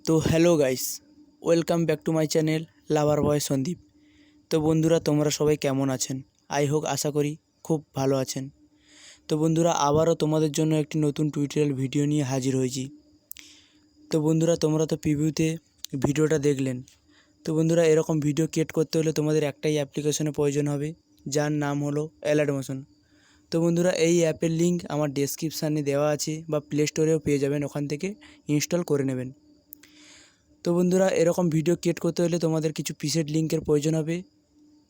তো hello guys, welcome back to my channel lover boy Sandip. তো বন্ধুরা, তোমরা সবাই কেমন আছেন? আশা করি খুব ভালো আছেন। তো বন্ধুরা, আবারও তোমাদের জন্য একটি নতুন টিউটোরিয়াল ভিডিও নিয়ে হাজির হয়েছি। তো বন্ধুরা, তোমরা তো প্রিভিউতে ভিডিওটা দেখলেন। তো বন্ধুরা, এরকম ভিডিও ক্রিয়েট করতে হলে তোমাদের একটাই অ্যাপ্লিকেশনের প্রয়োজন হবে, যার নাম হলো অ্যালাইট মোশন। তো বন্ধুরা, এই অ্যাপের লিঙ্ক আমার ডেসক্রিপশানে দেওয়া আছে, বা প্লে স্টোরেও পেয়ে যাবেন, ওখান থেকে ইনস্টল করে নেবেন। তো বন্ধুরা, এরকম ভিডিও ক্রিয়েট করতে হলে তোমাদের কিছু প্রিসেট লিঙ্কের প্রয়োজন হবে,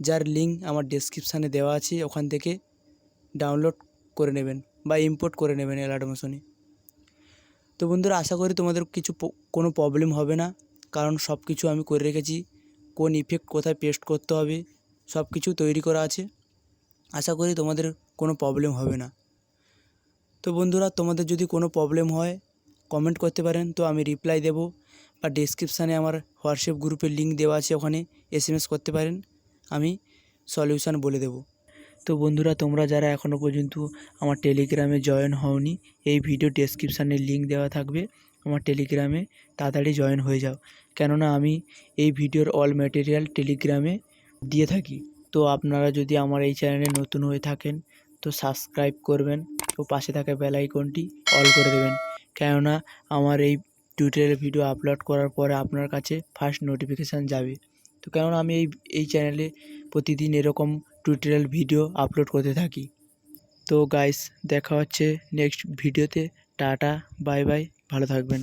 যার লিঙ্ক আমার ডেসক্রিপশানে দেওয়া আছে, ওখান থেকে ডাউনলোড করে নেবেন বা ইম্পোর্ট করে নেবেন অ্যালাইট মোশনে। তো বন্ধুরা, আশা করি তোমাদের কোনো প্রবলেম হবে না, কারণ সব কিছু আমি করে রেখেছি। কোন ইফেক্ট কোথায় পেস্ট করতে হবে সব কিছু তৈরি করা আছে। আশা করি তোমাদের কোনো প্রবলেম হবে না। তো বন্ধুরা, তোমাদের যদি কোনো প্রবলেম হয় কমেন্ট করতে পারেন, তো আমি রিপ্লাই দেব, বা ডেসক্রিপশানে আমার হোয়াটসঅ্যাপ গ্রুপের লিঙ্ক দেওয়া আছে, ওখানে SMS করতে পারেন, আমি সলিউশান বলে দেব। তো বন্ধুরা, তোমরা যারা এখনও পর্যন্ত আমার টেলিগ্রামে জয়েন হওনি, এই ভিডিও ডেসক্রিপশানে লিঙ্ক দেওয়া থাকবে, আমার টেলিগ্রামে তাড়াতাড়ি জয়েন হয়ে যাও, কেননা আমি এই ভিডিওর অল ম্যাটেরিয়াল টেলিগ্রামে দিয়ে থাকি। তো আপনারা যদি আমার এই চ্যানেলে নতুন হয়ে থাকেন, তো সাবস্ক্রাইব করবেন ও পাশে থাকা বেল আইকনটি অল করে দেবেন, কেননা আমার এই টিউটোরিয়াল ভিডিও আপলোড করার পরে আপনার কাছে ফার্স্ট নোটিফিকেশান যাবে। তো কেননা আমি এই চ্যানেলে প্রতিদিন এরকম টিউটোরিয়াল ভিডিও আপলোড করতে থাকি। তো গাইস, দেখা হচ্ছে নেক্সট ভিডিওতে। টাটা, বাই বাই, ভালো থাকবেন।